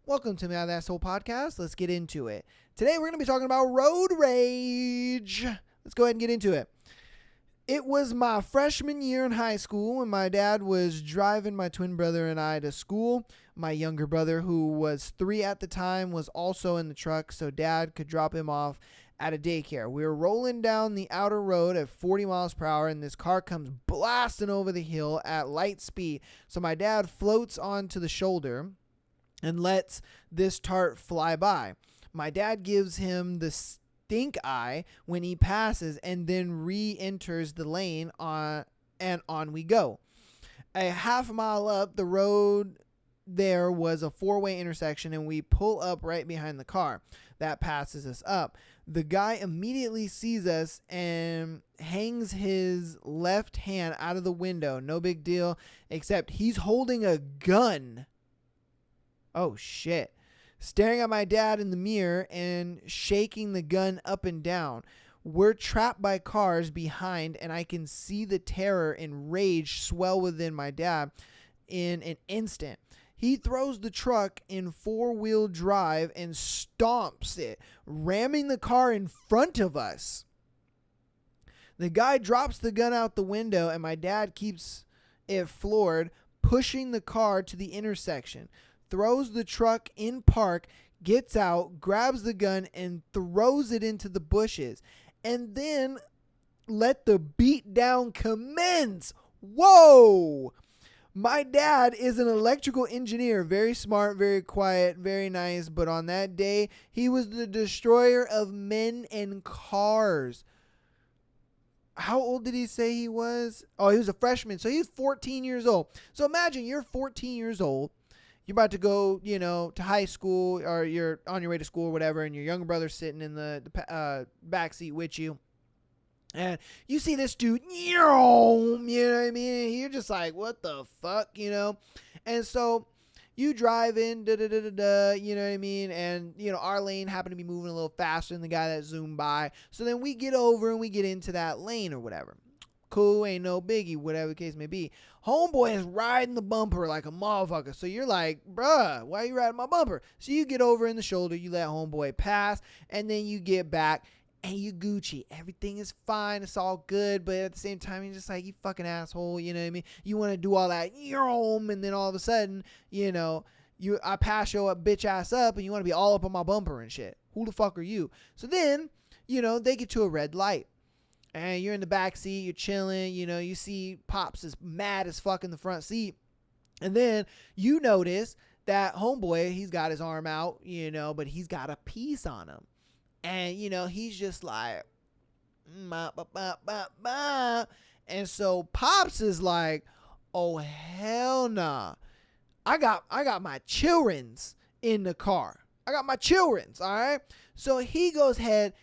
Welcome to My Asshole Podcast. Let's get into it. Today we're going to be talking about road rage. Let's go ahead and get into it. It was my freshman year in high school when my dad was driving my twin brother and I to school. My younger brother, who was 3 at the time, was also in the truck, so dad could drop him off at a daycare. We were rolling down the outer road at 40 miles per hour, and this car comes blasting over the hill at light speed. So my dad floats onto the shoulder and lets this tart fly by. My dad gives him the stink eye when he passes and then re-enters the lane and on we go. A half mile up the road there was a 4-way intersection, and we pull up right behind the car that passes us up. The guy immediately sees us and hangs his left hand out of the window. No big deal, except he's holding a gun. Oh, shit. Staring at my dad in the mirror and shaking the gun up and down. We're trapped by cars behind, and I can see the terror and rage swell within my dad in an instant. He throws the truck in 4-wheel drive and stomps it, ramming the car in front of us. The guy drops the gun out the window, and my dad keeps it floored, pushing the car to the intersection. Throws the truck in park, gets out, grabs the gun, and throws it into the bushes. And then let the beatdown commence. Whoa! My dad is an electrical engineer, very smart, very quiet, very nice. But on that day, he was the destroyer of men and cars. How old did he say he was? Oh, he was a freshman. So he's 14 years old. So imagine you're 14 years old. You're about to go, to high school, or you're on your way to school or whatever, and your younger brother's sitting in the back seat with you. And you see this dude, you know what I mean? You're just like, what the fuck, And so you drive in, you know what I mean? And, our lane happened to be moving a little faster than the guy that zoomed by. So then we get over and we get into that lane or whatever. Cool, ain't no biggie, whatever the case may be. Homeboy is riding the bumper like a motherfucker. So you're like, bruh, why are you riding my bumper? So you get over in the shoulder, you let homeboy pass, and then you get back and you Gucci. Everything is fine, it's all good, but at the same time, you're just like, you fucking asshole, you know what I mean? You want to do all that, and then all of a sudden, I pass your bitch ass up and you want to be all up on my bumper and shit. Who the fuck are you? So then, they get to a red light. And you're in the back seat, you're chilling, you see Pops is mad as fuck in the front seat. And then you notice that homeboy, he's got his arm out, but he's got a piece on him. And, he's just like, and so Pops is like, oh, hell nah. I got my children's in the car. I got my children's, all right? So he goes ahead,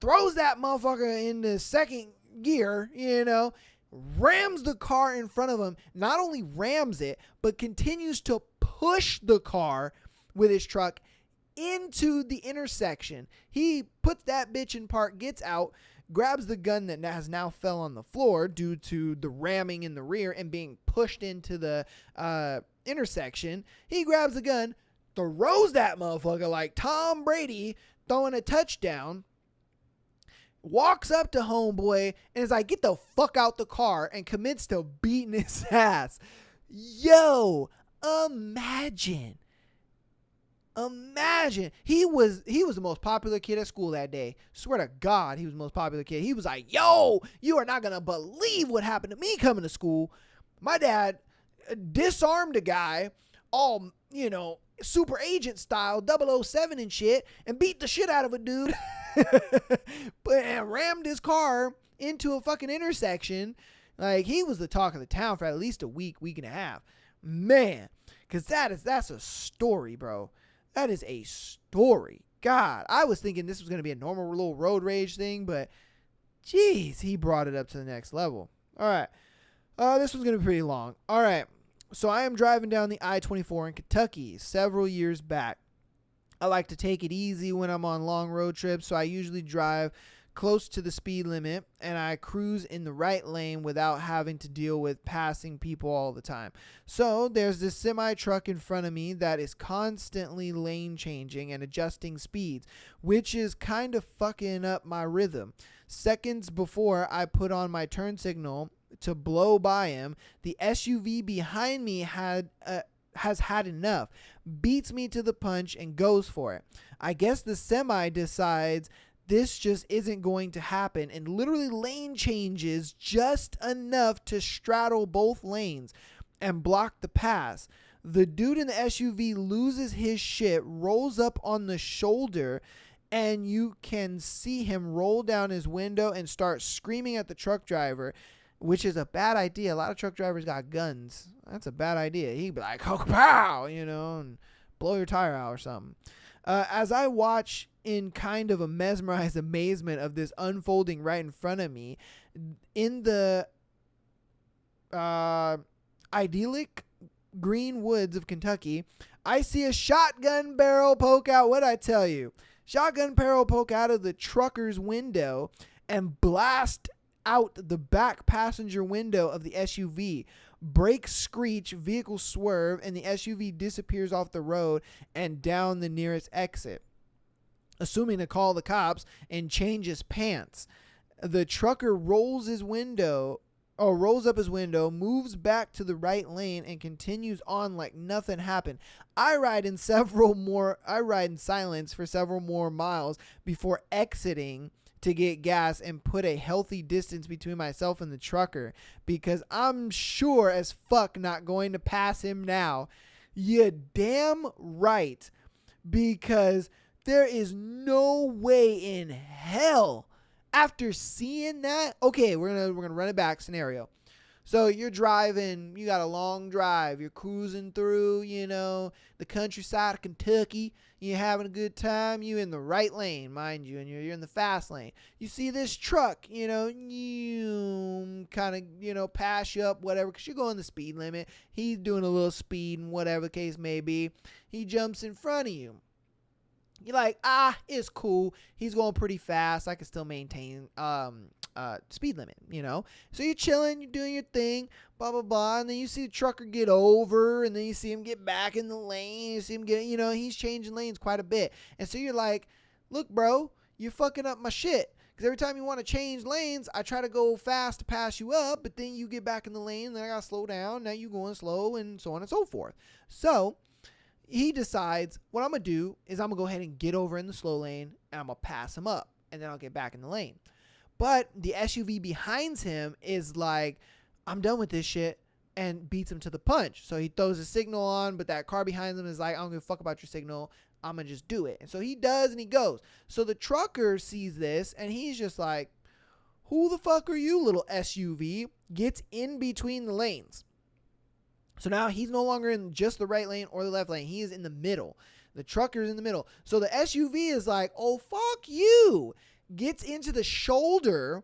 throws that motherfucker in the second gear, rams the car in front of him, not only rams it, but continues to push the car with his truck into the intersection. He puts that bitch in park, gets out, grabs the gun that has now fell on the floor due to the ramming in the rear and being pushed into the intersection. He grabs the gun, throws that motherfucker like Tom Brady throwing a touchdown, walks up to homeboy and is like, get the fuck out the car, and commits to beating his ass. Yo, imagine. He was the most popular kid at school that day. Swear to God, he was the most popular kid. He was like, yo, you are not going to believe what happened to me coming to school. My dad disarmed a guy, all, super agent style, 007 and shit, and beat the shit out of a dude. But rammed his car into a fucking intersection. Like, he was the talk of the town for at least a week and a half. Man, because that's a story, bro. That is a story. God, I was thinking this was going to be a normal little road rage thing, but jeez, he brought it up to the next level. All right. This one's going to be pretty long. All right. So I am driving down the I-24 in Kentucky several years back. I like to take it easy when I'm on long road trips, so I usually drive close to the speed limit, and I cruise in the right lane without having to deal with passing people all the time. So there's this semi truck in front of me that is constantly lane changing and adjusting speeds, which is kind of fucking up my rhythm. Seconds before I put on my turn signal to blow by him, the SUV behind me has had enough, beats me to the punch, and goes for it. I guess the semi decides this just isn't going to happen and literally lane changes just enough to straddle both lanes and block the pass. The dude in the SUV loses his shit, rolls up on the shoulder, and you can see him roll down his window and start screaming at the truck driver, which is a bad idea. A lot of truck drivers got guns. That's a bad idea. He'd be like, oh, pow, and blow your tire out or something. As I watch in kind of a mesmerized amazement of this unfolding right in front of me, in the idyllic green woods of Kentucky, I see a shotgun barrel poke out. What'd I tell you? Shotgun barrel poke out of the trucker's window and blast out the back passenger window of the SUV. Brakes screech, vehicle swerve, and the SUV disappears off the road and down the nearest exit, assuming to call the cops, and changes pants. The trucker rolls up his window, moves back to the right lane, and continues on like nothing happened. I ride in silence for several more miles before exiting to get gas and put a healthy distance between myself and the trucker, because I'm sure as fuck not going to pass him now. You damn right, because there is no way in hell after seeing that. Okay, we're gonna run it back scenario. So you're driving, you got a long drive, you're cruising through, the countryside of Kentucky, you're having a good time, you in the right lane, mind you, and you're in the fast lane. You see this truck, you kind of, pass you up, whatever, because you're going the speed limit. He's doing a little speed and whatever the case may be. He jumps in front of you. You're like, it's cool. He's going pretty fast. I can still maintain speed limit, So you're chilling, you're doing your thing, blah, blah, blah. And then you see the trucker get over, and then you see him get back in the lane. You see him get, he's changing lanes quite a bit. And so you're like, look, bro, you're fucking up my shit. Because every time you want to change lanes, I try to go fast to pass you up, but then you get back in the lane, and then I got to slow down. Now you're going slow, and so on and so forth. So he decides what I'm going to do is I'm going to go ahead and get over in the slow lane, and I'm going to pass him up, and then I'll get back in the lane. But the SUV behind him is like, I'm done with this shit, and beats him to the punch. So he throws a signal on, but that car behind him is like, I don't give a fuck about your signal. I'm going to just do it. And so he does, and he goes. So the trucker sees this, and he's just like, who the fuck are you, little SUV? Gets in between the lanes. So now he's no longer in just the right lane or the left lane. He is in the middle. The trucker's in the middle. So the SUV is like, oh, fuck you. Gets into the shoulder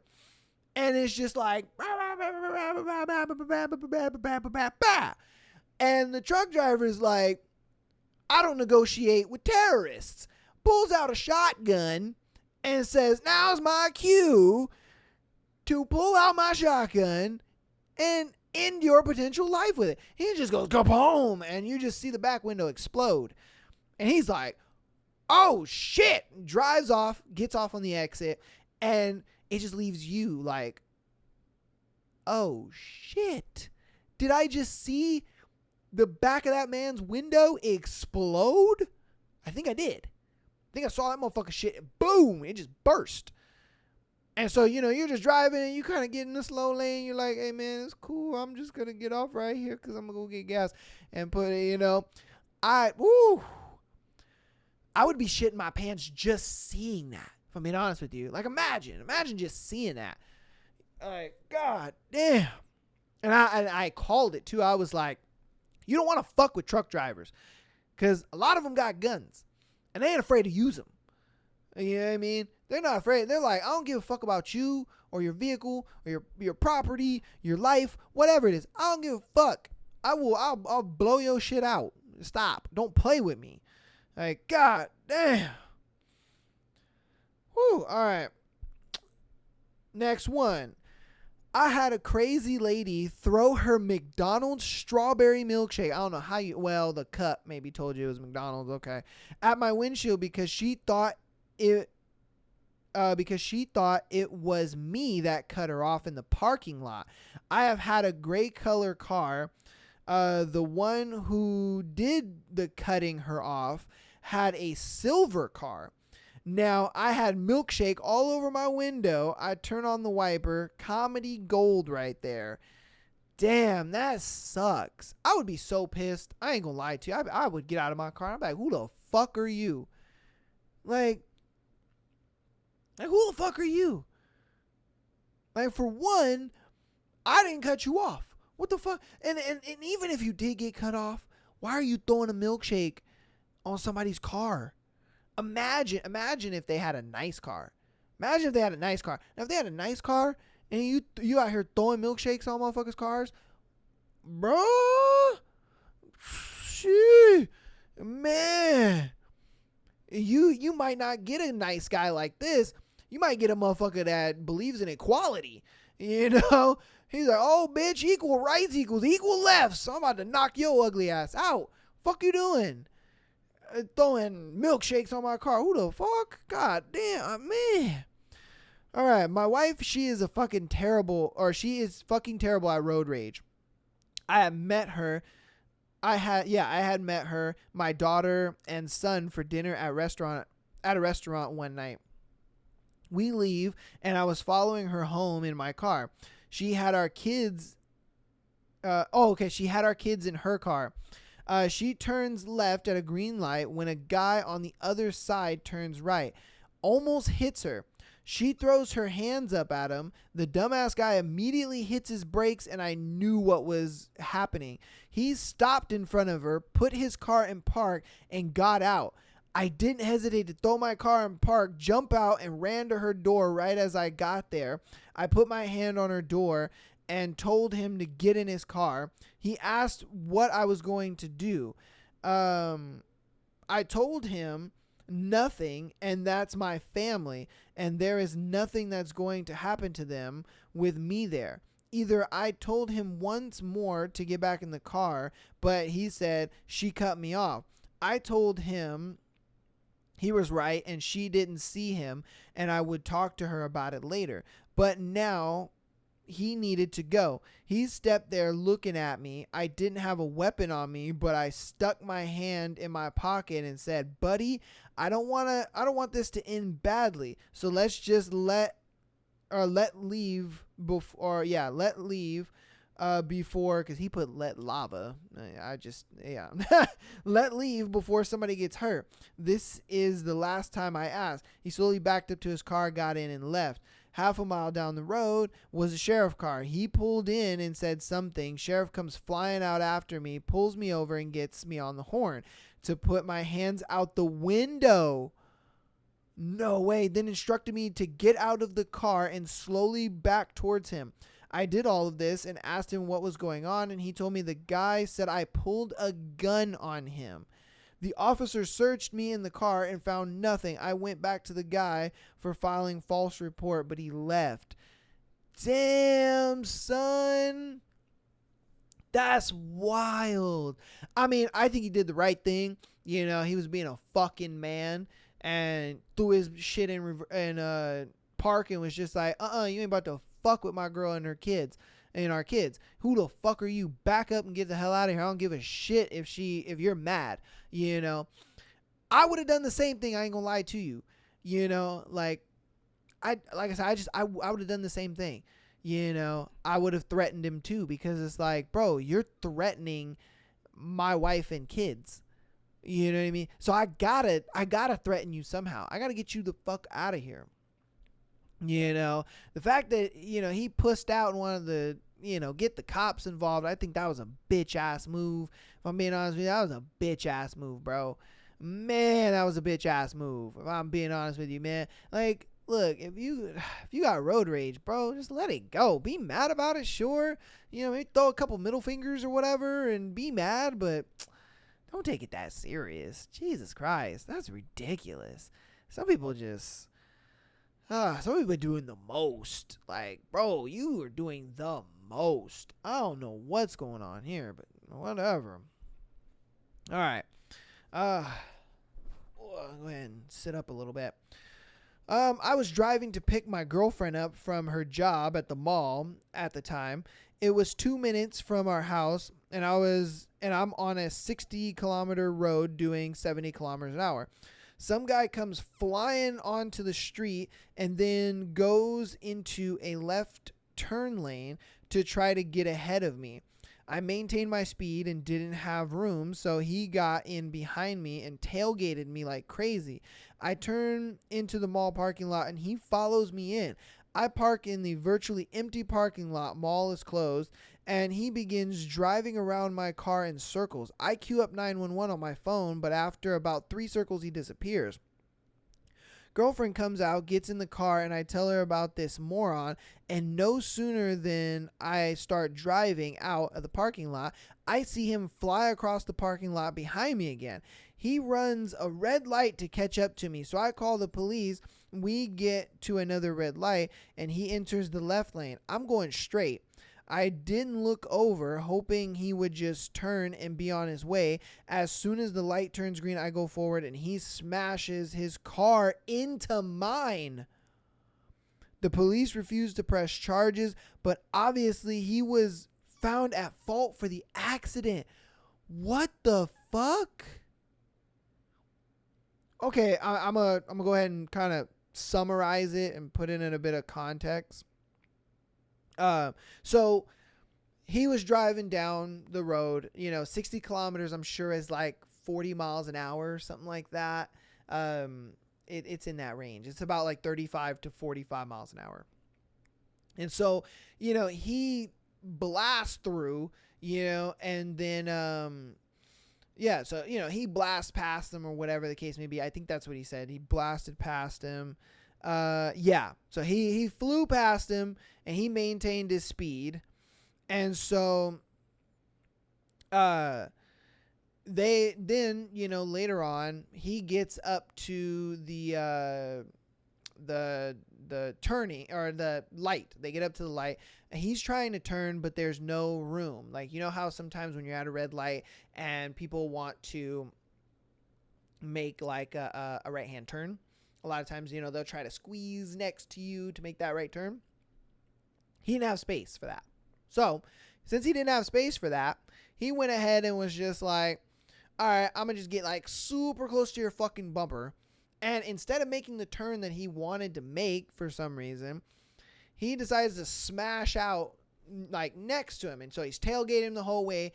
and is just like, and the truck driver is like, I don't negotiate with terrorists. Pulls out a shotgun and says, now's my cue to pull out my shotgun and end your potential life with it. He just goes, kaboom, and you just see the back window explode. And he's like, oh shit, drives off, gets off on the exit, and it just leaves you like, oh shit, did I just see the back of that man's window explode? I think I did. I think I saw that motherfucker shit, boom, it just burst. And so, you're just driving and you kind of get in the slow lane. You're like, hey, man, it's cool. I'm just going to get off right here because I'm going to go get gas and put it, I would be shitting my pants just seeing that, if I'm being honest with you. Like, imagine just seeing that. Like, God damn. And I called it, too. I was like, you don't want to fuck with truck drivers because a lot of them got guns and they ain't afraid to use them. You know what I mean? They're not afraid. They're like, I don't give a fuck about you or your vehicle or your property, your life, whatever it is. I don't give a fuck. I'll blow your shit out. Stop. Don't play with me. Like, God damn. Whew. All right. Next one. I had a crazy lady throw her McDonald's strawberry milkshake. I don't know how you, well, the cup maybe told you it was McDonald's. Okay. At my windshield it, because she thought it was me that cut her off in the parking lot. I have had a gray color car. The one who did the cutting her off had a silver car. Now, I had milkshake all over my window. I turn on the wiper. Comedy gold right there. Damn, that sucks. I would be so pissed. I ain't gonna lie to you. I would get out of my car. I'm like, who the fuck are you? Like who the fuck are you? Like, for one, I didn't cut you off. What the fuck? And even if you did get cut off, why are you throwing a milkshake on somebody's car? Imagine if they had a nice car. Imagine if they had a nice car. Now, if they had a nice car and you out here throwing milkshakes on motherfuckers' cars, bro, shit, man, you might not get a nice guy like this. You might get a motherfucker that believes in equality. You know, he's like, oh, bitch, equal rights equals equal lefts. So I'm about to knock your ugly ass out. Fuck you doing? Throwing milkshakes on my car. Who the fuck? God damn, man. All right, my wife, she is fucking terrible at road rage. I have met her. I had met her, my daughter and son for dinner at a restaurant one night. We leave and I was following her home in my car. She had our kids. She had our kids in her car. She turns left at a green light when a guy on the other side turns right. Almost hits her. She throws her hands up at him. The dumbass guy immediately hits his brakes and I knew what was happening. He stopped in front of her, put his car in park, and got out. I didn't hesitate to throw my car in park, jump out, and ran to her door right as I got there. I put my hand on her door and told him to get in his car. He asked what I was going to do. I told him nothing, and that's my family, and there is nothing that's going to happen to them with me there. Either I told him once more to get back in the car, but he said she cut me off. I told him he was right and she didn't see him, and I would talk to her about it later. But now he needed to go. He stepped there looking at me. I didn't have a weapon on me, but I stuck my hand in my pocket and said, "Buddy, I don't want this to end badly. So let's just let leave before, because he put let lava. Let leave before somebody gets hurt. This is the last time I asked." He slowly backed up to his car, got in, and left. Half a mile down the road was a sheriff car. He pulled in and said something. Sheriff comes flying out after me, pulls me over, and gets me on the horn to put my hands out the window. No way. Then instructed me to get out of the car and slowly back towards him. I did all of this and asked him what was going on, and he told me the guy said I pulled a gun on him. The officer searched me in the car and found nothing. I went back to the guy for filing false report, but he left. Damn, son. That's wild. I mean, I think he did the right thing. You know, he was being a fucking man and threw his shit in park and was just like, you ain't about to fuck with my girl and her kids and our kids. Who the fuck are you? Back up and get the hell out of here. I don't give a shit if you're mad. You know, I would have done the same thing. I ain't gonna lie to you. You know, I would have done the same thing. You know, I would have threatened him too, because it's like, bro, you're threatening my wife and kids. You know what I mean? So I gotta threaten you somehow. I gotta get you the fuck out of here. You know, the fact that, you know, he pussed out and wanted to, you know, get the cops involved, I think that was a bitch ass move. If I'm being honest with you, that was a bitch ass move, bro. Man, that was a bitch ass move. If I'm being honest with you, man. Like, look, if you got road rage, bro, just let it go. Be mad about it, sure. You know, maybe throw a couple middle fingers or whatever and be mad, but don't take it that serious. Jesus Christ, that's ridiculous. Some people just, Some people doing the most. Like, bro, you are doing the most. I don't know what's going on here, but whatever. All right. Go ahead and sit up a little bit. I was driving to pick my girlfriend up from her job at the mall at the time. It was 2 minutes from our house, and I'm on a 60-kilometer road doing 70 kilometers an hour. Some guy comes flying onto the street and then goes into a left turn lane to try to get ahead of me. I maintained my speed and didn't have room, so he got in behind me and tailgated me like crazy. I turn into the mall parking lot and he follows me in. I park in the virtually empty parking lot. Mall is closed, and he begins driving around my car in circles. I queue up 911 on my phone, but after about 3 circles, he disappears. Girlfriend comes out, gets in the car, and I tell her about this moron, and no sooner than I start driving out of the parking lot, I see him fly across the parking lot behind me again. He runs a red light to catch up to me, so I call the police. We get to another red light, and he enters the left lane. I'm going straight. I didn't look over, hoping he would just turn and be on his way. As soon as the light turns green, I go forward, and he smashes his car into mine. The police refused to press charges, but obviously he was found at fault for the accident. What the fuck? Okay, I'm gonna go ahead and kind of summarize it and put it in a bit of context. So he was driving down the road, 60 kilometers, I'm sure is like 40 miles an hour, something like that. It's in that range. It's about like 35 to 45 miles an hour. And so, he blasts through, and then, so, he blasts past them or whatever the case may be. I think that's what he said. He blasted past him. So he flew past him and he maintained his speed. And so, they then, later on, he gets up to the turning or the light. They get up to the light and he's trying to turn, but there's no room. Like, how sometimes when you're at a red light and people want to make like a right-hand turn, a lot of times, they'll try to squeeze next to you to make that right turn. He didn't have space for that. So since he didn't have space for that, he went ahead and was just like, all right, I'm going to just get like super close to your fucking bumper. And instead of making the turn that he wanted to make for some reason, he decides to smash out like next to him. And so he's tailgating him the whole way.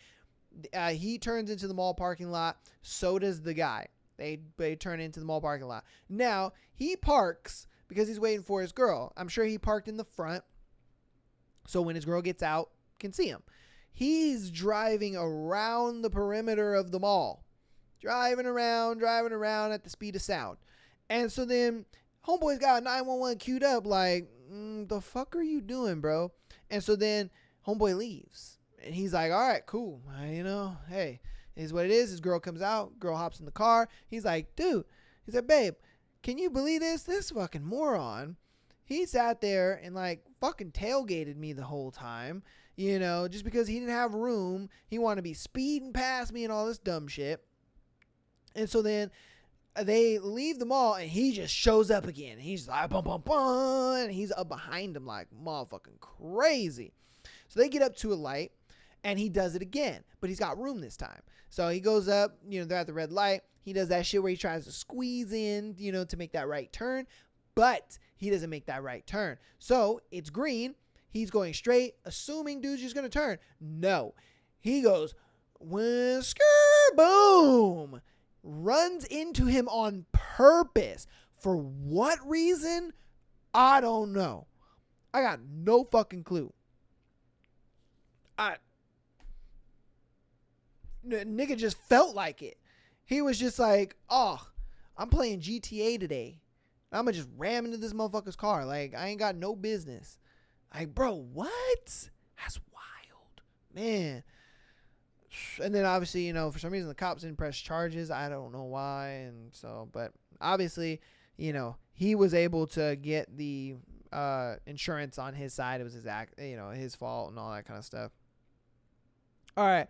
He turns into the mall parking lot. So does the guy. They turn into the mall parking lot. Now, he parks because he's waiting for his girl. I'm sure he parked in the front, so when his girl gets out, can see him. He's driving around the perimeter of the mall. Driving around at the speed of sound. And so then, homeboy's got 911 queued up like, the fuck are you doing, bro? And so then, homeboy leaves. And he's like, all right, cool. Hey, is what it is. His girl comes out. Girl hops in the car. He's like, dude. He said, babe, can you believe this? This fucking moron. He sat there and like fucking tailgated me the whole time. Just because he didn't have room. He wanted to be speeding past me and all this dumb shit. And so then they leave the mall and he just shows up again. He's like, bum, bum, bum. And he's up behind him like motherfucking crazy. So they get up to a light. And he does it again, but he's got room this time. So he goes up, they're at the red light. He does that shit where he tries to squeeze in, to make that right turn, but he doesn't make that right turn. So it's green. He's going straight, assuming dude's just going to turn. No, he goes, whisker, boom, runs into him on purpose. For what reason? I don't know. I got no fucking clue. Nigga just felt like it. He was just like, oh, I'm playing GTA today. I'm going to just ram into this motherfucker's car. Like, I ain't got no business. Like, bro, what? That's wild. Man. And then obviously, for some reason the cops didn't press charges. I don't know why. And so, but obviously he was able to get the insurance on his side. It was his fault and all that kind of stuff. All right.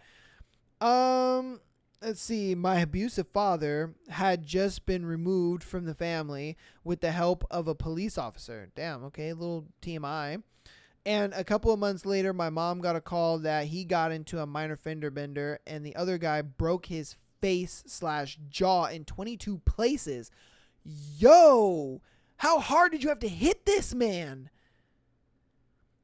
Let's see. My abusive father had just been removed from the family with the help of a police officer. Damn. Okay. A little TMI. And a couple of months later, my mom got a call that he got into a minor fender bender and the other guy broke his face/jaw in 22 places. Yo, how hard did you have to hit this man?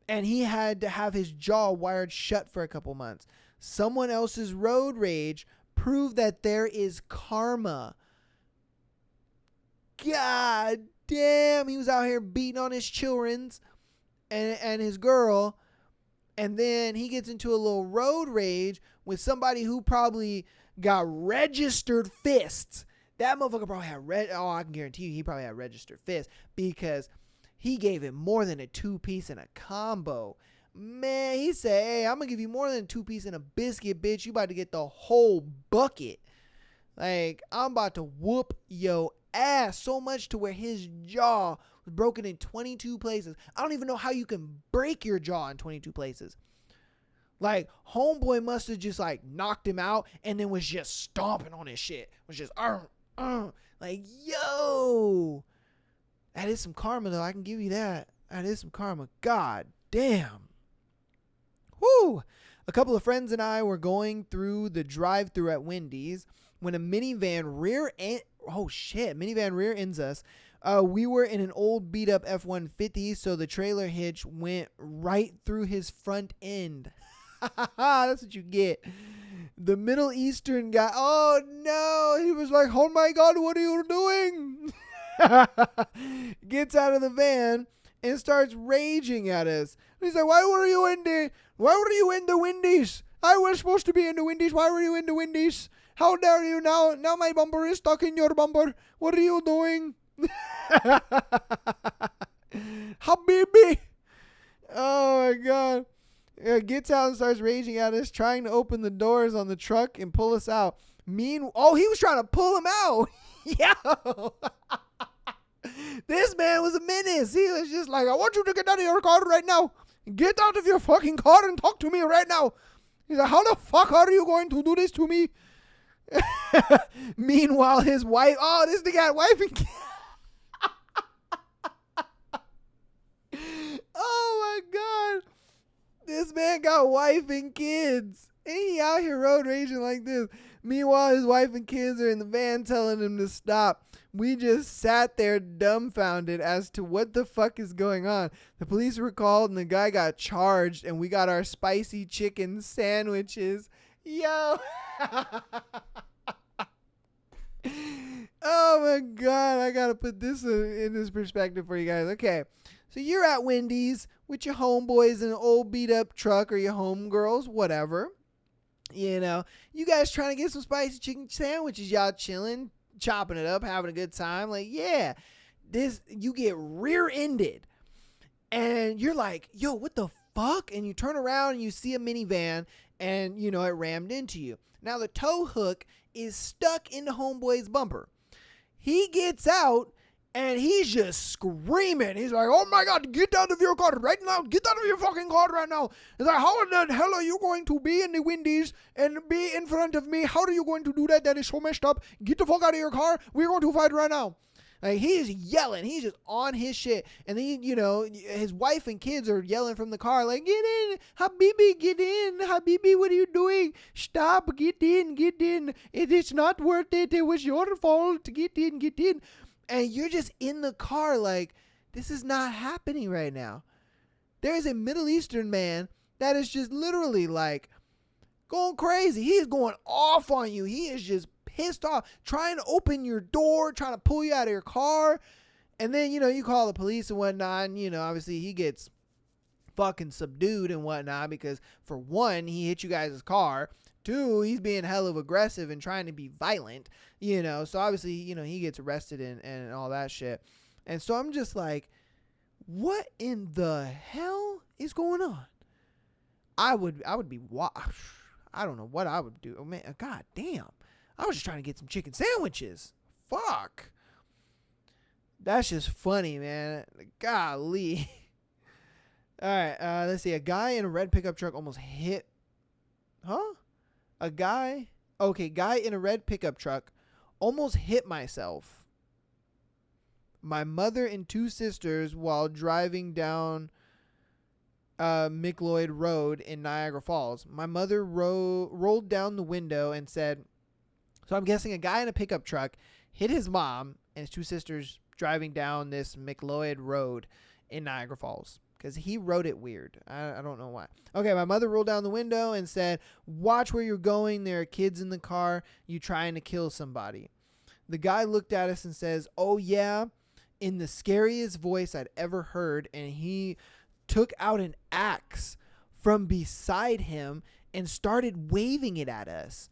And he had to have his jaw wired shut for a couple months. Someone else's road rage proved that there is karma. God damn, he was out here beating on his children's and his girl, and then he gets into a little road rage with somebody who probably got registered fists. That motherfucker probably had I can guarantee you he probably had registered fists because he gave him more than a 2-piece and a combo. Man, he said, hey, I'm going to give you more than a 2-piece and a biscuit, bitch. You about to get the whole bucket. Like, I'm about to whoop your ass so much to where his jaw was broken in 22 places. I don't even know how you can break your jaw in 22 places. Like, homeboy must have just, like, knocked him out and then was just stomping on his shit. Was just, like, yo. That is some karma, though. I can give you that. That is some karma. God damn. Whoo! A couple of friends and I were going through the drive-thru at Wendy's when a minivan rear ends us. We were in an old beat-up F-150, so the trailer hitch went right through his front end. That's what you get. The Middle Eastern guy, oh no, he was like, oh my God, what are you doing? Gets out of the van and starts raging at us. He's like, why were you in the Wendy's? I was supposed to be in the Wendy's. Why were you in the Wendy's? How dare you now? Now my bumper is stuck in your bumper. What are you doing? Habibi. Oh my God. Gets out and starts raging at us, trying to open the doors on the truck and pull us out. He was trying to pull him out. Yo. This man was a menace. He was just like, I want you to get out of your car right now. Get out of your fucking car and talk to me right now. He's like, how the fuck are you going to do this to me? Meanwhile, his wife, this nigga had wife and kid. Oh my God. This man got wife and kids. And he out here road raging like this. Meanwhile, his wife and kids are in the van telling him to stop. We just sat there dumbfounded as to what the fuck is going on. The police were called and the guy got charged and we got our spicy chicken sandwiches. Yo. Oh my God. I got to put this in this perspective for you guys. Okay. So you're at Wendy's with your homeboys in an old beat up truck or your homegirls, whatever. You guys trying to get some spicy chicken sandwiches. Y'all chilling, chopping it up, having a good time. Like, yeah, you get rear-ended and you're like, yo, what the fuck? And you turn around and you see a minivan and, it rammed into you. Now the tow hook is stuck in the homeboy's bumper. He gets out and he's just screaming. He's like, oh my God, get out of your car right now. Get out of your fucking car right now. He's like, how in the hell are you going to be in the Wendy's and be in front of me? How are you going to do that? That is so messed up. Get the fuck out of your car. We're going to fight right now. Like, he's yelling. He's just on his shit. And then, his wife and kids are yelling from the car, like, get in. Habibi, get in. Habibi, what are you doing? Stop. Get in. Get in. It is not worth it. It was your fault. Get in. Get in. And you're just in the car like, this is not happening right now. There is a Middle Eastern man that is just literally like going crazy. He is going off on you. He is just pissed off, trying to open your door, trying to pull you out of your car. And then, you call the police and whatnot. And, obviously he gets fucking subdued and whatnot because, for one, he hit you guys' car. 2, he's being hell of aggressive and trying to be violent, so obviously, he gets arrested and all that shit. And so I'm just like, what in the hell is going on? I would be, I don't know what I would do. Oh man, God damn. I was just trying to get some chicken sandwiches. Fuck. That's just funny, man. Golly. All right, let's see. A guy in a red pickup truck almost hit. Huh? A guy. Okay, guy in a red pickup truck almost hit myself, my mother, and two sisters while driving down McLeod Road in Niagara Falls. My mother rolled down the window and said, so I'm guessing a guy in a pickup truck hit his mom and his two sisters driving down this McLeod Road in Niagara Falls. Because he wrote it weird. I don't know why. Okay, my mother rolled down the window and said, watch where you're going. There are kids in the car. You trying to kill somebody. The guy looked at us and says, oh, yeah, in the scariest voice I'd ever heard. And he took out an axe from beside him and started waving it at us.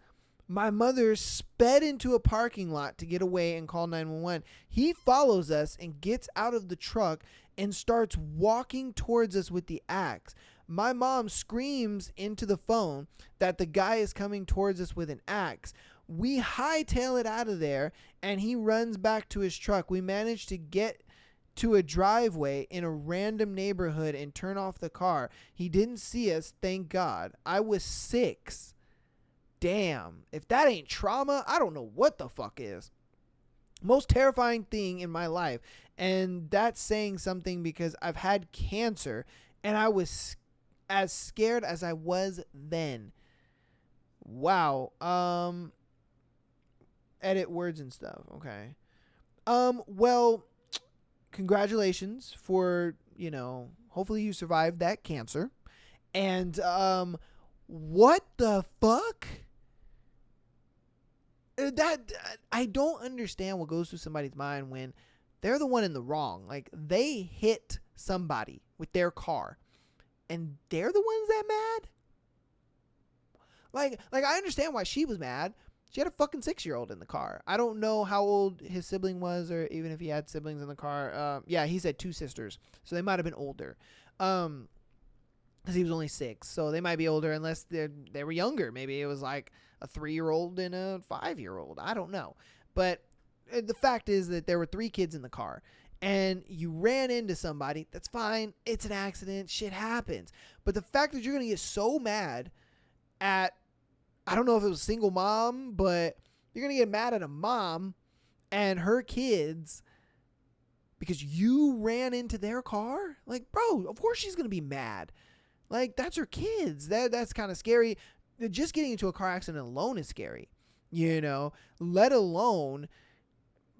My mother sped into a parking lot to get away and call 911. He follows us and gets out of the truck and starts walking towards us with the axe. My mom screams into the phone that the guy is coming towards us with an axe. We hightail it out of there, and he runs back to his truck. We manage to get to a driveway in a random neighborhood and turn off the car. He didn't see us, thank God. I was 6. Damn, if that ain't trauma, I don't know what the fuck is. Most terrifying thing in my life. And that's saying something because I've had cancer and I was as scared as I was then. Wow. Edit words and stuff. Okay. Well, congratulations for, hopefully you survived that cancer. And what the fuck? That I don't understand what goes through somebody's mind when they're the one in the wrong. Like, they hit somebody with their car and they're the ones that mad. Like I understand why she was mad. She had a fucking 6-year-old in the car. I don't know how old his sibling was, or even if he had siblings in the car. Yeah, he said 2 sisters, so they might have been older. Because he was only 6, so they might be older unless they were younger. Maybe it was like a 3-year-old and a 5-year-old. I don't know. But the fact is that there were 3 kids in the car, and you ran into somebody. That's fine. It's an accident. Shit happens. But the fact that you're going to get so mad at, I don't know if it was a single mom, but you're going to get mad at a mom and her kids because you ran into their car? Like, bro, of course she's going to be mad. Like, that's her kids. That's kind of scary. Just getting into a car accident alone is scary, let alone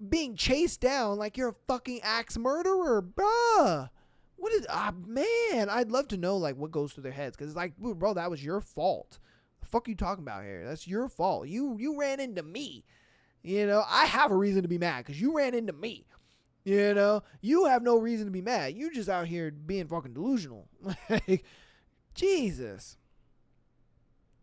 being chased down like you're a fucking axe murderer, bruh. What is, man, I'd love to know, like, what goes through their heads. Because it's like, bro, that was your fault. The fuck are you talking about here? That's your fault. You ran into me. I have a reason to be mad because you ran into me. You have no reason to be mad. You just out here being fucking delusional. Like, Jesus.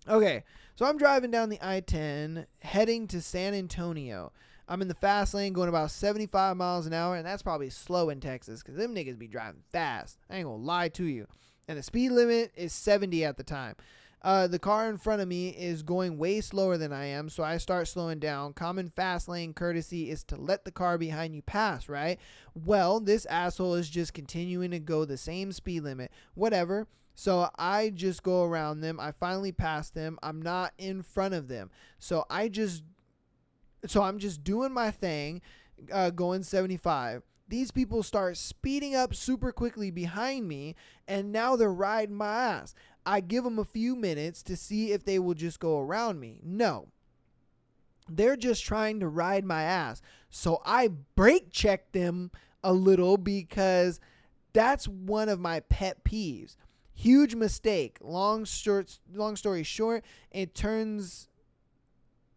Okay, so I'm driving down the I-10 heading to San Antonio. I'm in the fast lane going about 75 miles an hour, and that's probably slow in Texas because them niggas be driving fast. I ain't gonna lie to you. And the speed limit is 70 at the time. The car in front of me is going way slower than I am, so I start slowing down. Common fast lane courtesy is to let the car behind you pass, right? Well, this asshole is just continuing to go the same speed limit. Whatever. So I just go around them. I finally pass them. I'm not in front of them. So I'm just doing my thing, going 75. These people start speeding up super quickly behind me, and now they're riding my ass. I give them a few minutes to see if they will just go around me. No. They're just trying to ride my ass. So I brake check them a little because that's one of my pet peeves. Huge mistake. Long story short, it turns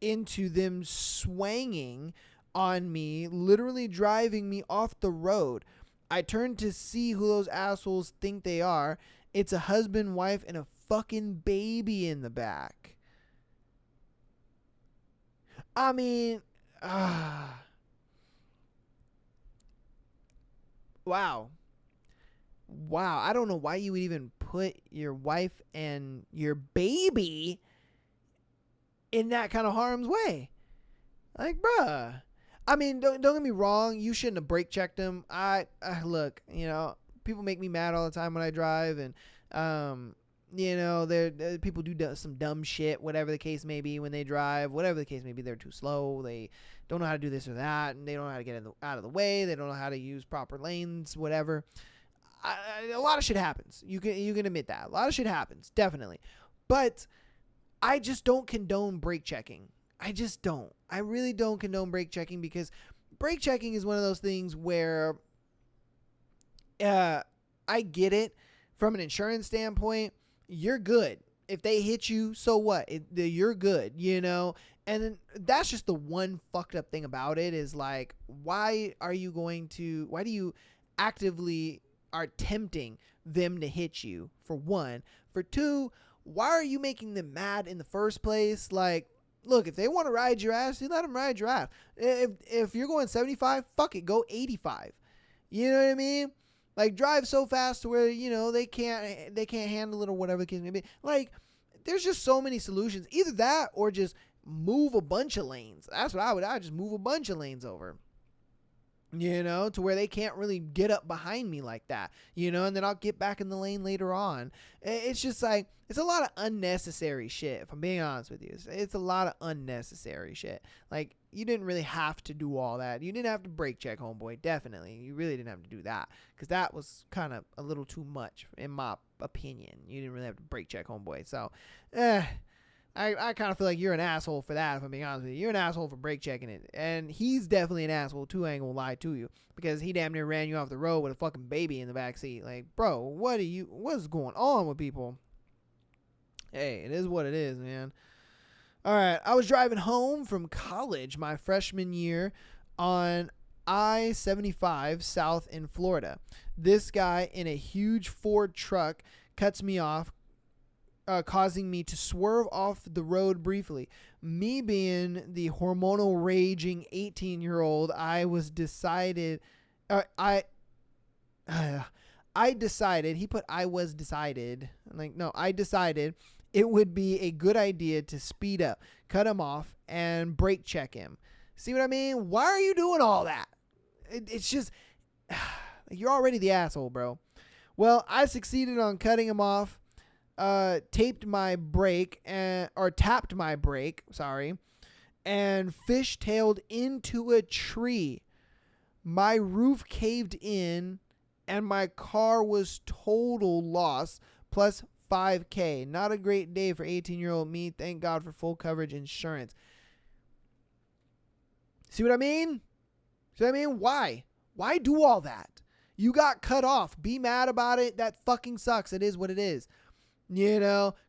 into them swanging on me, literally driving me off the road. I turn to see who those assholes think they are. It's a husband, wife, and a fucking baby in the back. I mean, wow. I don't know why you would even put your wife and your baby in that kind of harm's way. Like, bruh. I mean, don't get me wrong. You shouldn't have brake checked him. Look, people make me mad all the time when I drive, and people do some dumb shit, whatever the case may be when they drive, whatever the case may be. They're too slow. They don't know how to do this or that, and they don't know how to get out of the way. They don't know how to use proper lanes, whatever. A lot of shit happens. You can admit that. A lot of shit happens, definitely. But I just don't condone brake checking. I just don't. I really don't condone brake checking, because brake checking is one of those things where I get it from an insurance standpoint. You're good. If they hit you, so what? You're good, And then that's just the one fucked up thing about it, is like, why do you actively are tempting them to hit you, for one? For two, why are you making them mad in the first place? Like, look, if they want to ride your ass, you let them ride your ass. If you're going 75, fuck it, go 85. You know what I mean? Like, drive so fast to where, they can't handle it, or whatever the case may be. Like, there's just so many solutions. Either that, or just move a bunch of lanes. That's what I would just move a bunch of lanes over. To where they can't really get up behind me like that, and then I'll get back in the lane later on. It's just like, it's a lot of unnecessary shit, if I'm being honest with you. It's a lot of unnecessary shit. Like, you didn't really have to do all that. You didn't have to brake check, homeboy. Definitely. You really didn't have to do that, because that was kind of a little too much, in my opinion. You didn't really have to brake check, homeboy. So, I kind of feel like you're an asshole for that, if I'm being honest with you. You're an asshole for brake checking it. And he's definitely an asshole too, I ain't gonna lie to you. Because he damn near ran you off the road with a fucking baby in the backseat. Like, bro, what's going on with people? Hey, it is what it is, man. Alright, I was driving home from college my freshman year on I-75 south in Florida. This guy in a huge Ford truck cuts me off, causing me to swerve off the road briefly. Me being the hormonal raging 18-year-old, I decided, it would be a good idea to speed up, cut him off, and brake check him. See what I mean? Why are you doing all that? It's just, you're already the asshole, bro. Well, I succeeded on cutting him off, tapped my brake, and fishtailed into a tree. My roof caved in, and my car was total loss, plus $5,000. Not a great day for 18-year-old me. Thank God for full coverage insurance. See what I mean? Why? Why do all that? You got cut off. Be mad about it. That fucking sucks. It is what it is.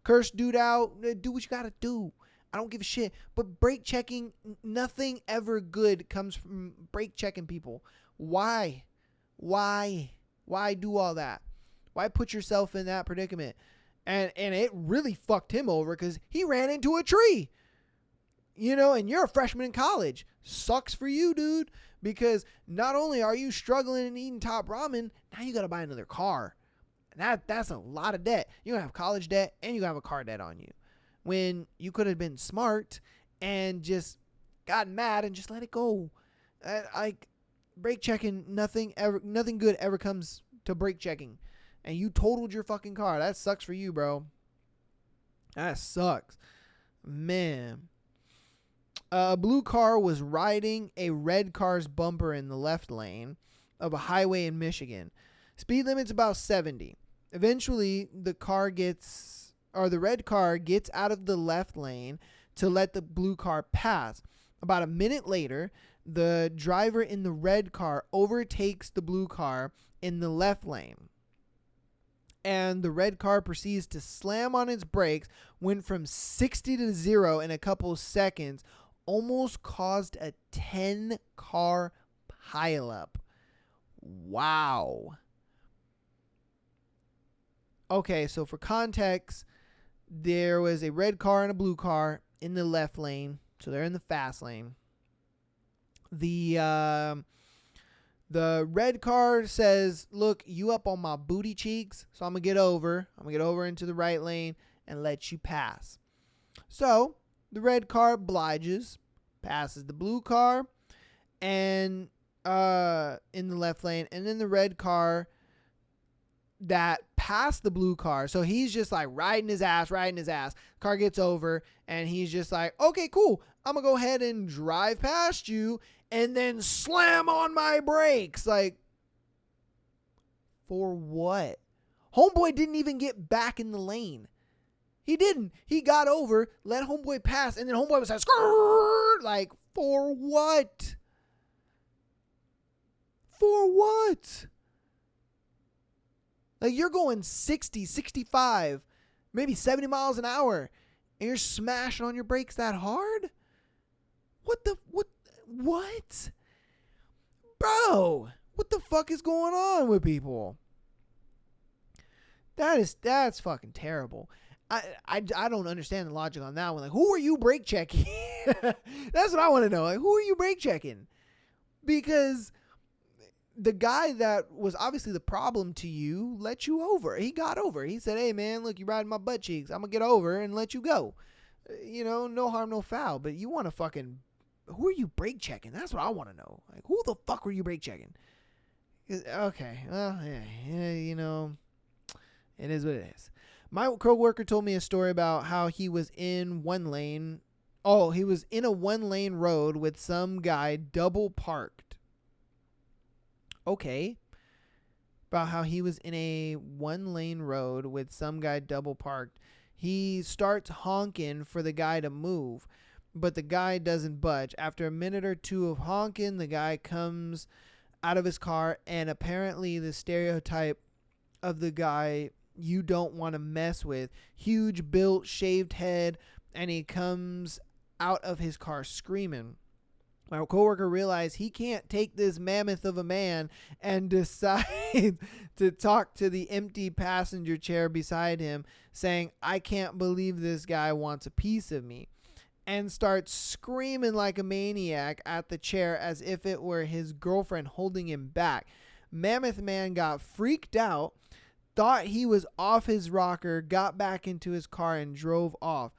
Curse dude out. Do what you gotta do. I don't give a shit. But brake checking, nothing ever good comes from brake checking people. Why? Why do all that? Why put yourself in that predicament? And it really fucked him over, because he ran into a tree. And you're a freshman in college. Sucks for you, dude. Because not only are you struggling and eating top ramen, now you got to buy another car. And that's a lot of debt. You're going to have college debt, and you're going to have a car debt on you. When you could have been smart and just gotten mad and just let it go. Brake checking, nothing good ever comes to brake checking. And you totaled your fucking car. That sucks for you, bro. That sucks. Man. A blue car was riding a red car's bumper in the left lane of a highway in Michigan. Speed limit's about 70. Eventually, the red car gets out of the left lane to let the blue car pass. About a minute later, the driver in the red car overtakes the blue car in the left lane. And the red car proceeds to slam on its brakes, went from 60 to 0 in a couple of seconds, almost caused a 10-car pileup. Wow. Okay, so for context, there was a red car and a blue car in the left lane, so they're in the fast lane. The red car says, look, you up on my booty cheeks, so I'm going to get over. I'm going to get over into the right lane and let you pass. So the red car obliges, passes the blue car, and in the left lane, and then the red car that passed the blue car. So he's just like riding his ass. Car gets over and he's just like, okay, cool. I'm gonna go ahead and drive past you and then slam on my brakes. Like, for what? Homeboy didn't even get back in the lane. He didn't. He got over, let homeboy pass, and then homeboy was like, skrrr! Like, for what? For what? Like, you're going 60, 65, maybe 70 miles an hour, and you're smashing on your brakes that hard? What? Bro, what the fuck is going on with people? That's fucking terrible. I don't understand the logic on that one. Like, who are you brake checking? That's what I want to know. Like, who are you brake checking? Because the guy that was obviously the problem to you let you over. He got over. He said, hey, man, look, you're riding my butt cheeks. I'm going to get over and let you go. No harm, no foul. But you want to fucking... Who are you brake checking? That's what I want to know. Like, who the fuck were you brake checking? Okay. Well, yeah, it is what it is. My coworker told me a story about how he was in one lane. Oh, he was in a one-lane road with some guy double parked. Okay. About how he was in a one-lane road with some guy double parked. He starts honking for the guy to move, but the guy doesn't budge. After a minute or two of honking, the guy comes out of his car, and apparently the stereotype of the guy you don't want to mess with, huge built, shaved head, and he comes out of his car screaming. My coworker realized he can't take this mammoth of a man and decides to talk to the empty passenger chair beside him, saying, I can't believe this guy wants a piece of me, and starts screaming like a maniac at the chair as if it were his girlfriend holding him back. Mammoth man got freaked out, thought he was off his rocker, got back into his car and drove off.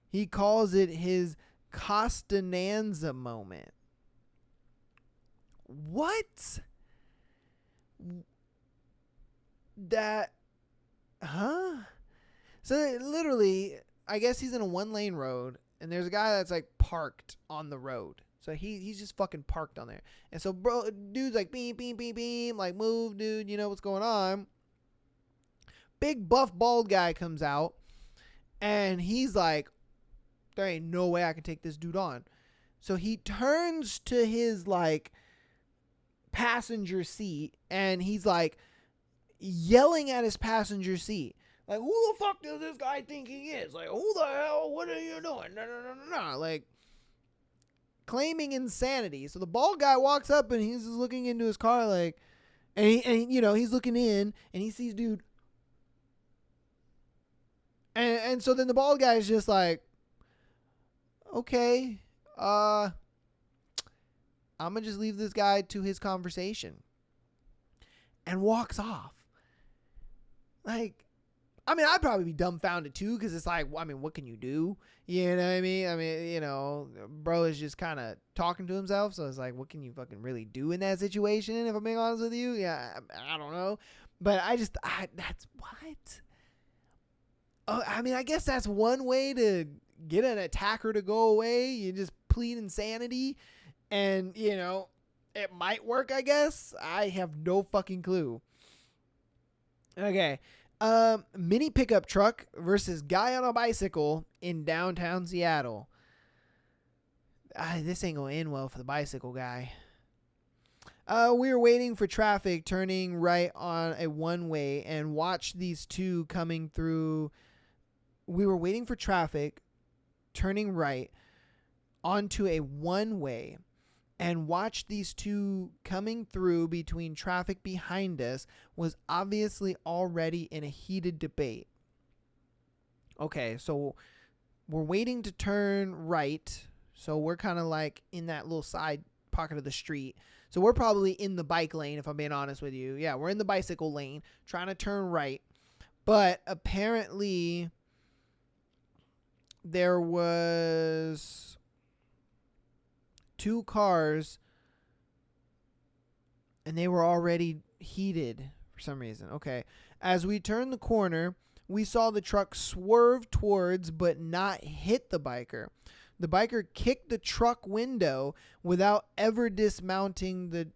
He calls it his Costanza moment. What? That, huh? So literally, I guess he's in a one-lane road, and there's a guy that's like parked on the road. So he's just fucking parked on there. And so dude's like, beam, beam, beam, beam, like, move, dude, you know what's going on. Big buff bald guy comes out, and he's like, there ain't no way I can take this dude on. So he turns to his like passenger seat, and he's like yelling at his passenger seat. Like, who the fuck does this guy think he is? Like, who the hell? What are you doing? No. Like, claiming insanity. So the bald guy walks up, and he's just looking into his car, like, and he's looking in, and he sees dude. And so then the bald guy is just like, okay, I'm going to just leave this guy to his conversation, and walks off. Like, I mean, I'd probably be dumbfounded too, because it's like, I mean, what can you do? You know what I mean? I mean, bro is just kind of talking to himself, so it's like, what can you fucking really do in that situation, if I'm being honest with you? Yeah, I don't know. But that's what? I mean, I guess that's one way to get an attacker to go away. You just plead insanity, and, it might work, I guess. I have no fucking clue. Okay. Mini pickup truck versus guy on a bicycle in downtown Seattle. This ain't gonna end well for the bicycle guy. We were waiting for traffic turning right on a one-way and watched these two coming through. We were waiting for traffic turning right onto a one-way and watched these two coming through between traffic behind us was obviously already in a heated debate. Okay, so we're waiting to turn right. So we're kind of like in that little side pocket of the street. So we're probably in the bike lane, if I'm being honest with you. Yeah, we're in the bicycle lane trying to turn right. But apparently there was two cars and they were already heated for some reason. Okay. As we turned the corner, we saw the truck swerve towards but not hit the biker. The biker kicked the truck window without ever dismounting. The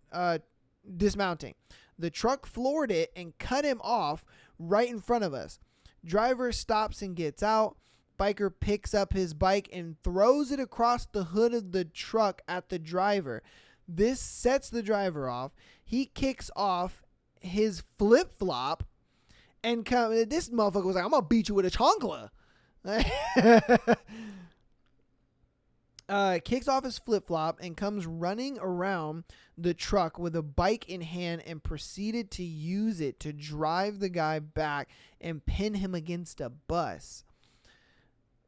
truck floored it and cut him off right in front of us. Driver stops and gets out. Biker picks up his bike and throws it across the hood of the truck at the driver. This sets the driver off. He kicks off his flip-flop and this motherfucker was like, I'm going to beat you with a chancla. Kicks off his flip-flop and comes running around the truck with a bike in hand and proceeded to use it to drive the guy back and pin him against a bus.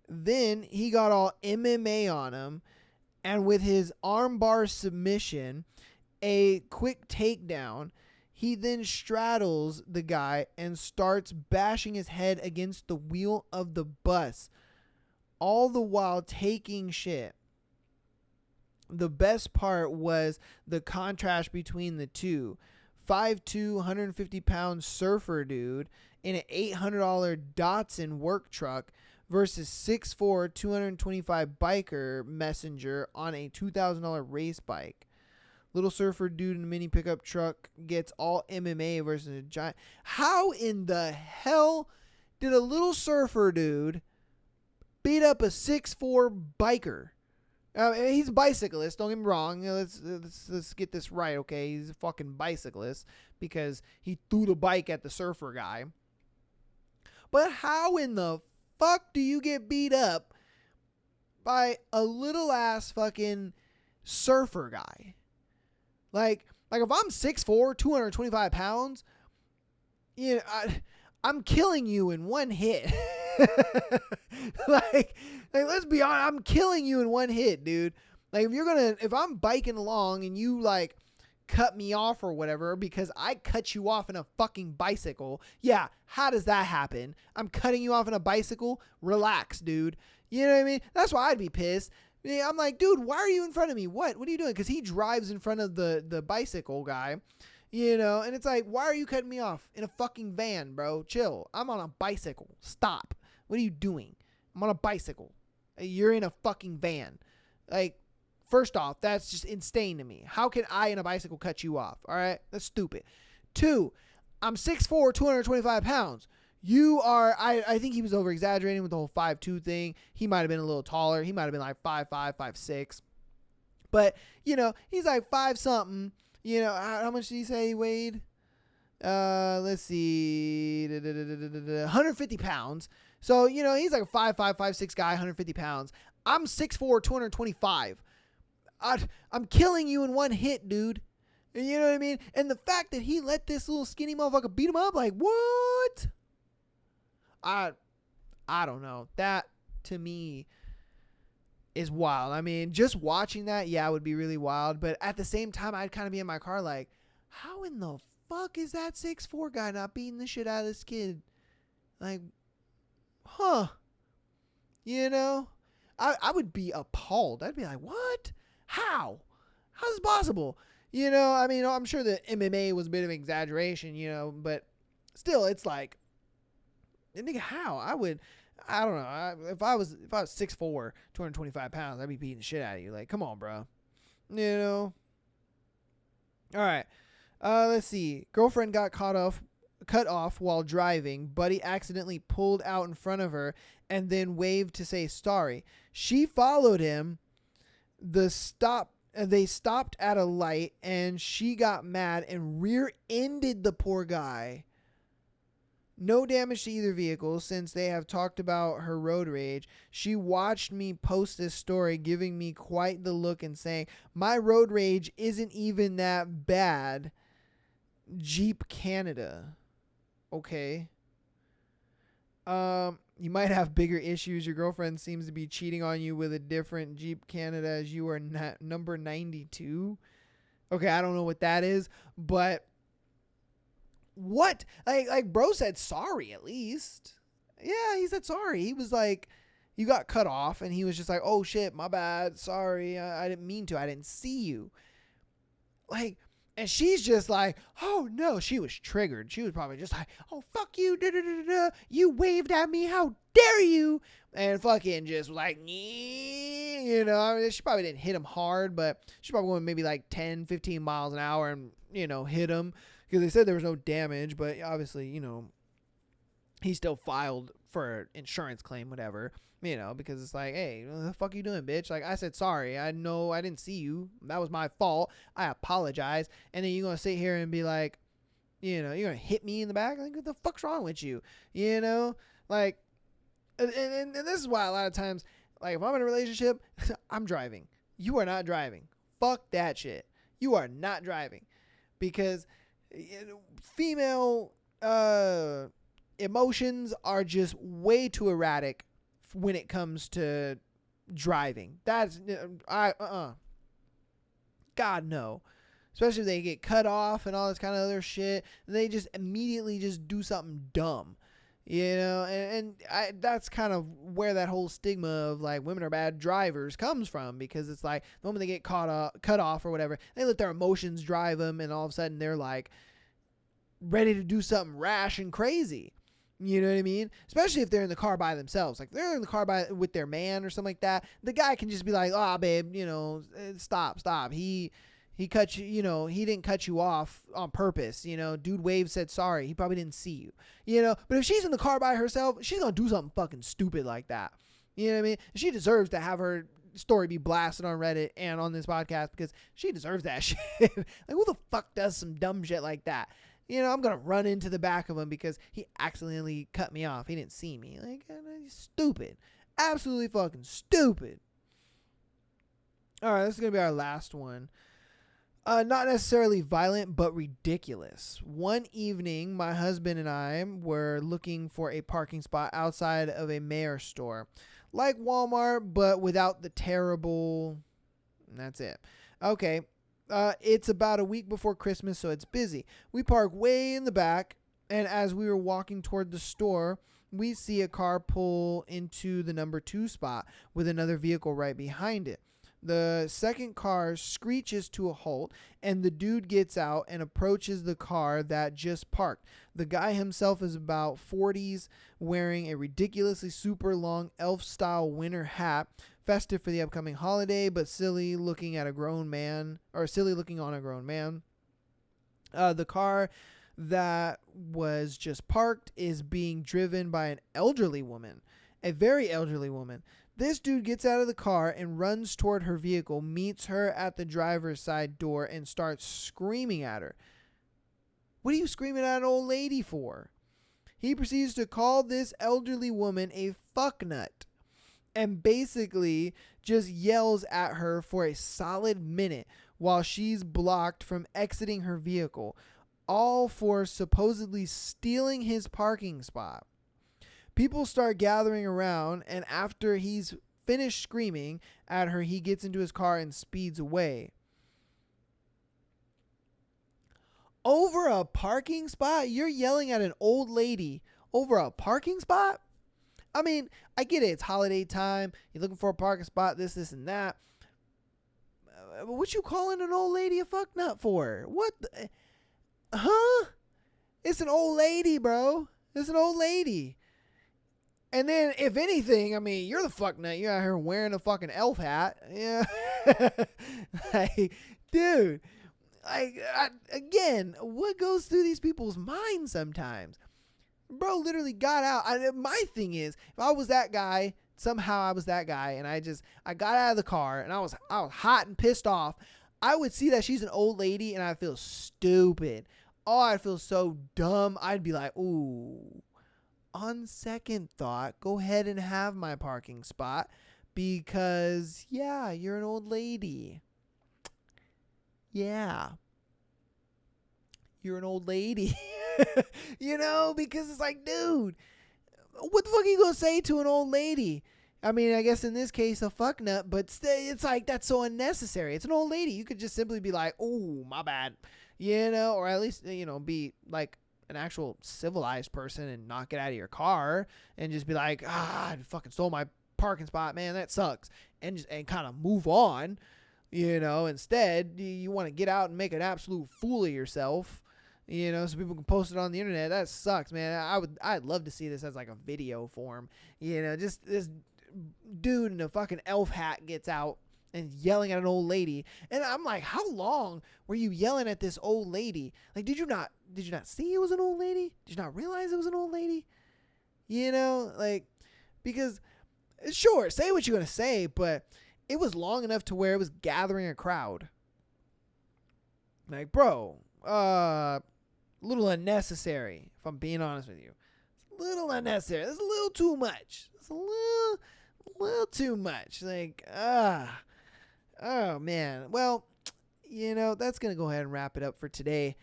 Then he got all MMA on him, and with his armbar submission, a quick takedown, he then straddles the guy and starts bashing his head against the wheel of the bus, all the while taking shit. The best part was the contrast between the two. 5'2", 150-pound surfer dude in an $800 Datsun work truck versus 6'4", 225 biker messenger on a $2,000 race bike. Little surfer dude in a mini pickup truck gets all MMA versus a giant. How in the hell did a little surfer dude beat up a 6'4" biker? He's a bicyclist, don't get me wrong. Let's get this right, okay? He's a fucking bicyclist because he threw the bike at the surfer guy. But how in the fuck do you get beat up by a little ass fucking surfer guy? Like if I'm 6'4", 225 pounds, you know, I'm killing you in one hit. like let's be honest, I'm killing you in one hit, dude. Like if I'm biking along and you like cut me off or whatever because I cut you off in a fucking bicycle. Yeah, how does that happen? I'm cutting you off in a bicycle? Relax, dude. You know what I mean? That's why I'd be pissed. Yeah, I'm like, dude, why are you in front of me? What are you doing? Because he drives in front of the bicycle guy, you know, and it's like, why are you cutting me off in a fucking van, bro? Chill. I'm on a bicycle. Stop. What are you doing? I'm on a bicycle. You're in a fucking van. Like, first off, that's just insane to me. How can I in a bicycle cut you off? All right? That's stupid. 2, I'm 6'4", 225 pounds. You are, I think he was over exaggerating with the whole 5'2" thing. He might have been a little taller. He might have been like 5'5", 5'6". But, you know, he's like 5 something. You know, how much did he say he weighed? Let's see. 150 pounds. So, you know, he's like a 5'5", 5'6" guy, 150 pounds. I'm 6'4", 225. I'm killing you in one hit, dude. You know what I mean? And the fact that he let this little skinny motherfucker beat him up, like, what? I don't know. That, to me, is wild. I mean, just watching that, yeah, would be really wild. But at the same time, I'd kind of be in my car like, how in the fuck is that 6'4" guy not beating the shit out of this kid? Like, huh? You know? I would be appalled. I'd be like, what? How? How's this possible? You know, I mean, I'm sure that MMA was a bit of an exaggeration, you know, but still, it's like, nigga, how? I don't know. If I was 6'4", 225 pounds, I'd be beating the shit out of you. Like, come on, bro. You know? All right. Let's see. Girlfriend got cut off while driving. Buddy accidentally pulled out in front of her and then waved to say sorry. She followed him. They stopped at a light and she got mad and rear-ended the poor guy. No damage to either vehicle since they have talked about her road rage. She watched me post this story, giving me quite the look and saying, my road rage isn't even that bad. Jeep Canada. Okay. You might have bigger issues. Your girlfriend seems to be cheating on you with a different Jeep Canada as you are number 92. Okay, I don't know what that is, but what? Like bro said sorry at least. Yeah, he said sorry. He was like, you got cut off, and he was just like, oh shit, my bad, sorry, I didn't mean to, I didn't see you. Like, And she's just like, oh no, she was triggered. She was probably just like, oh fuck you, da da da da, you waved at me, how dare you? And fucking just like, you know, I mean, she probably didn't hit him hard, but she probably went maybe like 10, 15 miles an hour and, you know, hit him because they said there was no damage, but obviously, you know, he still filed for an insurance claim, whatever, you know, because it's like, hey, what the fuck are you doing, bitch? Like, I said, sorry. I know I didn't see you. That was my fault. I apologize. And then you're going to sit here and be like, you know, you're going to hit me in the back? Like, what the fuck's wrong with you? You know, like, and this is why a lot of times, like, if I'm in a relationship, I'm driving. You are not driving. Fuck that shit. You are not driving. Because female emotions are just way too erratic when it comes to driving. That's God no. Especially if they get cut off and all this kind of other shit. They just immediately just do something dumb. You know, and that's kind of where that whole stigma of like women are bad drivers comes from, because it's like the moment they get cut off or whatever, they let their emotions drive them, and all of a sudden they're like ready to do something rash and crazy. You know what I mean? Especially if they're in the car by themselves. Like, they're in the car with their man or something like that. The guy can just be like, oh, babe, you know, stop. He cut you, you know, he didn't cut you off on purpose. You know, dude waved, said sorry. He probably didn't see you. You know, but if she's in the car by herself, she's going to do something fucking stupid like that. You know what I mean? She deserves to have her story be blasted on Reddit and on this podcast, because she deserves that shit. Like, who the fuck does some dumb shit like that? You know, I'm going to run into the back of him because he accidentally cut me off. He didn't see me. Like, stupid. Absolutely fucking stupid. All right, this is going to be our last one. Not necessarily violent, but ridiculous. One evening, my husband and I were looking for a parking spot outside of a Mayor store. Like Walmart, but without the terrible... That's it. Okay. It's about a week before Christmas, so it's busy. We park way in the back, and as we were walking toward the store, we see a car pull into the number 2 spot with another vehicle right behind it. The second car screeches to a halt, and the dude gets out and approaches the car that just parked. The guy himself is about 40s, wearing a ridiculously super long elf-style winter hat, festive for the upcoming holiday, but silly looking on a grown man. The car that was just parked is being driven by an elderly woman, a very elderly woman. This dude gets out of the car and runs toward her vehicle, meets her at the driver's side door, and starts screaming at her. What are you screaming at an old lady for? He proceeds to call this elderly woman a fucknut, and basically just yells at her for a solid minute while she's blocked from exiting her vehicle, all for supposedly stealing his parking spot. People start gathering around, and after he's finished screaming at her, he gets into his car and speeds away. Over a parking spot? You're yelling at an old lady over a parking spot? I mean, I get it. It's holiday time. You're looking for a parking spot, this, and that. What you calling an old lady a fucknut for? What the... Huh? It's an old lady, bro. It's an old lady. And then, if anything, I mean, you're the fucknut. You're out here wearing a fucking elf hat. Yeah. Like, dude. Again, what goes through these people's minds sometimes? Bro literally got out. My thing is, if I was that guy, somehow I was that guy, and I got out of the car, and I was hot and pissed off, I would see that she's an old lady, and I'd feel stupid. Oh, I'd feel so dumb. I'd be like, ooh. On second thought, go ahead and have my parking spot, because, yeah, you're an old lady. Yeah. You're an old lady. You know, because it's like, dude, what the fuck are you going to say to an old lady? I mean, I guess in this case, a fucknut, but it's like, that's so unnecessary. It's an old lady. You could just simply be like, oh, my bad. You know, or at least, you know, be like an actual civilized person and not get out of your car and just be like, I fucking stole my parking spot, man, that sucks, and kind of move on. Instead, you want to get out and make an absolute fool of yourself, so people can post it on the internet. That sucks, man. I'd love to see this as like a video form, just this dude in a fucking elf hat gets out and yelling at an old lady. And I'm like, how long were you yelling at this old lady? Like, did you not see it was an old lady? Did you not realize it was an old lady? Because sure, say what you're going to say, but it was long enough to where it was gathering a crowd. Like, bro, a little unnecessary, if I'm being honest with you. It's a little unnecessary. It's a little too much. It's a little too much. Like, oh, man. Well, that's going to go ahead and wrap it up for today.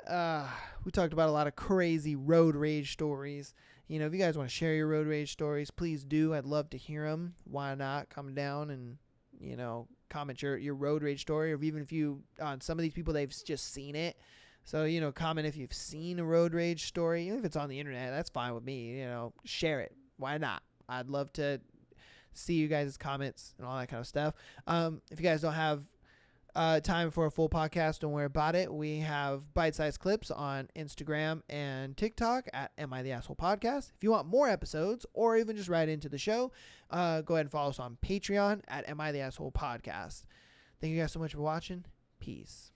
We talked about a lot of crazy road rage stories. If you guys want to share your road rage stories, please do. I'd love to hear them. Why not come down and, comment your road rage story, or even if you, on some of these people, they've just seen it. So, comment if you've seen a road rage story, even if it's on the internet, that's fine with me, share it. Why not? I'd love to see you guys' comments and all that kind of stuff. If you guys don't have time for a full podcast, don't worry about it. We have bite-sized clips on Instagram and TikTok at Am I the Asshole Podcast. If you want more episodes or even just write into the show, go ahead and follow us on Patreon at Am I the Asshole Podcast. Thank you guys so much for watching. Peace.